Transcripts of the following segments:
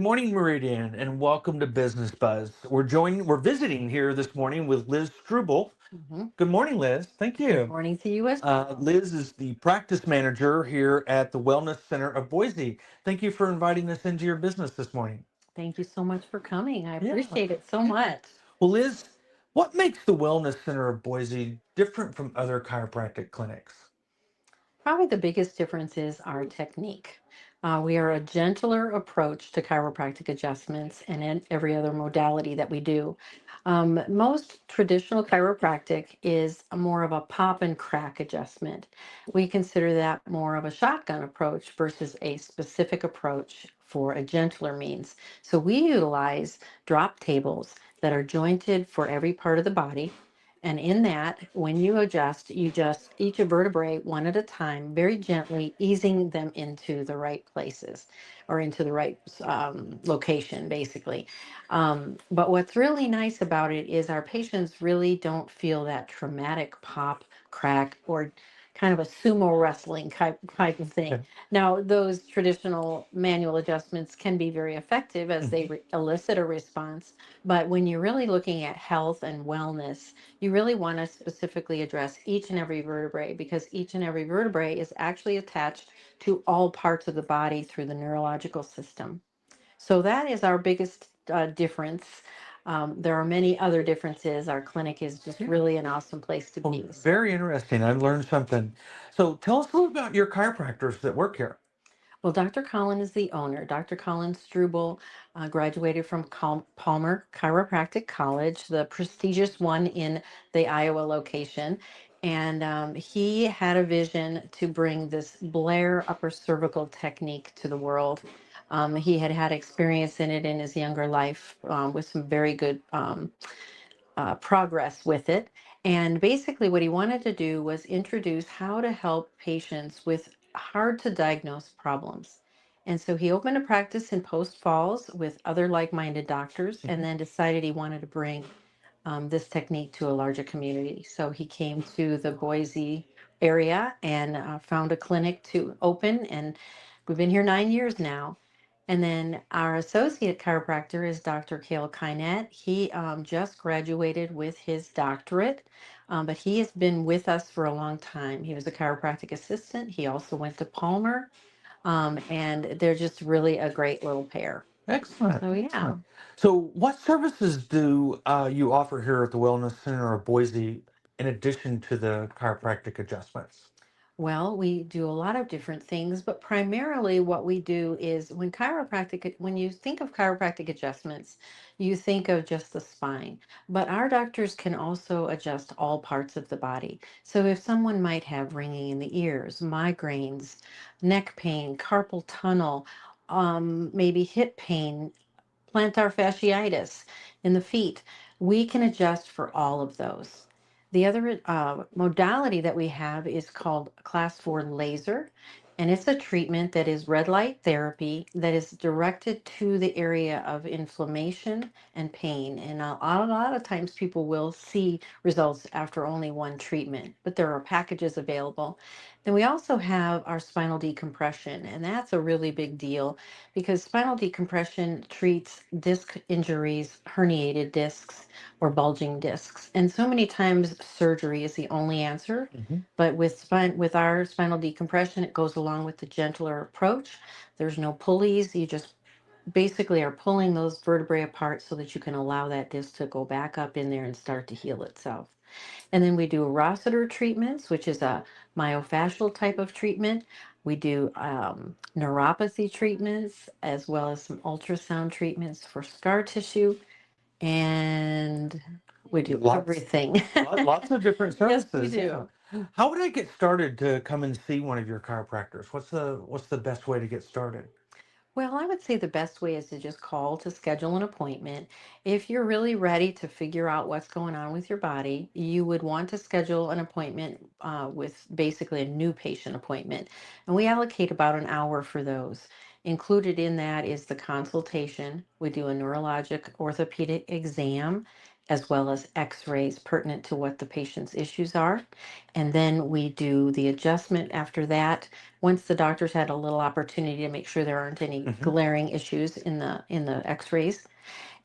morning, Meridian, and welcome to Business Buzz. We're visiting here this morning with Liz Struble. Mhm. Good morning, Liz. Thank Good you. morning to you as well. Liz is the practice manager here at the Wellness Center of Boise. Thank you for inviting us into your business this morning. Thank you so much for coming. I Yeah. appreciate it so much. Well, Liz, what makes the Wellness Center of Boise different from other chiropractic clinics? Probably the biggest difference is our technique. We are a gentler approach to chiropractic adjustments and in every other modality that we do. Most traditional chiropractic is more of a pop and crack adjustment. We consider that more of a shotgun approach versus a specific approach for a gentler means. So we utilize drop tables that are jointed for every part of the body. And in that, when you adjust, you just each vertebrae one at a time, very gently easing them into the right places or into the right location, basically. But what's really nice about it is our patients really don't feel that traumatic pop, crack, or kind of a sumo wrestling type of thing. Okay. Now, those traditional manual adjustments can be very effective as they Mhm. elicit a response. But when you're really looking at health and wellness, you really want to specifically address each and every vertebrae because each and every vertebrae is actually attached to all parts of the body through the neurological system. So that is our biggest difference. There are many other differences. Our clinic is just Yeah. really an awesome place to Well, be. So, very interesting. I've learned something. So tell us a little about your chiropractors that work here. well, Dr. Collin is the owner. Dr. Collin Struble graduated from Palmer Chiropractic College, the prestigious one in the Iowa location. And he had a vision to bring this Blair upper cervical technique to the world. He had had experience in it in his younger life with some very good progress with it. And basically, what he wanted to do was introduce how to help patients with hard to diagnose problems. And so he opened a practice in Post Falls with other like minded doctors and Mhm. then decided he wanted to bring this technique to a larger community. So he came to the Boise area and found a clinic to open. And we've been here 9 years now. And then our associate chiropractor is Dr. Cale Kynette. He just graduated with his doctorate, but he has been with us for a long time. He was a chiropractic assistant. He also went to Palmer, and they're just really a great little pair. Excellent, So, yeah. excellent. So, what services do you offer here at the Wellness Center of Boise in addition to the chiropractic adjustments? Well, we do a lot of different things, but primarily what we do is when you think of chiropractic adjustments, you think of just the spine. But our doctors can also adjust all parts of the body. So if someone might have ringing in the ears, migraines, neck pain, carpal tunnel, maybe hip pain, plantar fasciitis in the feet, we can adjust for all of those. The other modality that we have is called Class 4 laser, and it's a treatment that is red light therapy that is directed to the area of inflammation and pain. And a lot of times people will see results after only one treatment, but there are packages available. Then we also have our spinal decompression, and that's a really big deal because spinal decompression treats disc injuries, herniated discs, or bulging discs. And so many times surgery is the only answer. Mhm. But with our spinal decompression, it goes along with the gentler approach. There's no pulleys. You just basically are pulling those vertebrae apart so that you can allow that disc to go back up in there and start to heal itself. And then we do Rossiter treatments, which is a myofascial type of treatment. We do neuropathy treatments as well as some ultrasound treatments for scar tissue. And we do Lots, everything. lots of different Yes, we services. Yeah. do. How would I get started to come and see one of your chiropractors? What's the best way to get started? Well, I would say the best way is to just call to schedule an appointment. If you're really ready to figure out what's going on with your body, you would want to schedule an appointment with basically a new patient appointment. And we allocate about an hour for those. Included in that is the consultation. We do a neurologic orthopedic exam as well as x-rays pertinent to what the patient's issues are. And then we do the adjustment after that. Once the doctor's had a little opportunity to make sure there aren't any Hmm. glaring issues in the x-rays.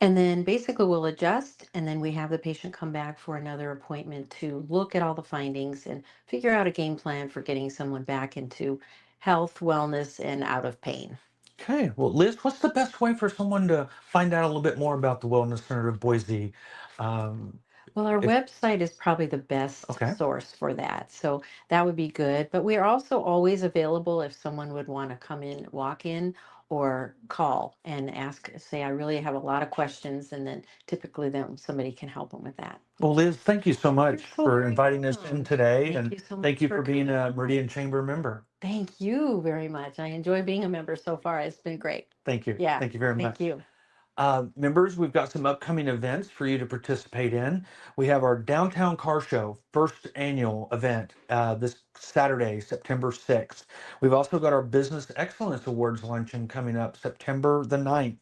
And then basically we'll adjust, and then we have the patient come back for another appointment to look at all the findings and figure out a game plan for getting someone back into health, wellness, and out of pain. Okay. Well, Liz, what's the best way for someone to find out a little bit more about the Wellness Center of Boise? Um, Well, our if website is probably the best Okay. source for that. So that would be good. But we are also always available if someone would want to come in, walk in, or call and ask, say, I really have a lot of questions. And then typically then somebody can help them with that. Well, Liz, thank you so You're much so for very inviting us in welcome. today, Thank and you so thank much you for for being coming a on. Meridian Chamber member. Thank you very much. I enjoy being a member so far. It's been great. Thank you. Yeah. Thank you very Thank much. you. Members, we've got some upcoming events for you to participate in. We have our Downtown Car Show, first annual event, this Saturday, September 6th. We've also got our Business Excellence Awards luncheon coming up September the 9th.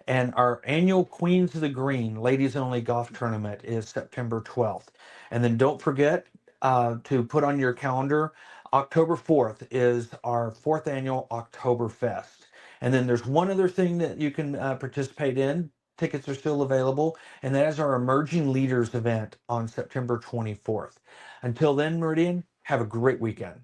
And our annual Queens of the Green ladies only golf tournament is September 12th. And then don't forget to put on your calendar, October 4th is our fourth annual Oktoberfest. And then there's one other thing that you can participate in. Tickets are still available, and that is our Emerging Leaders event on September 24th. Until then, Meridian, have a great weekend.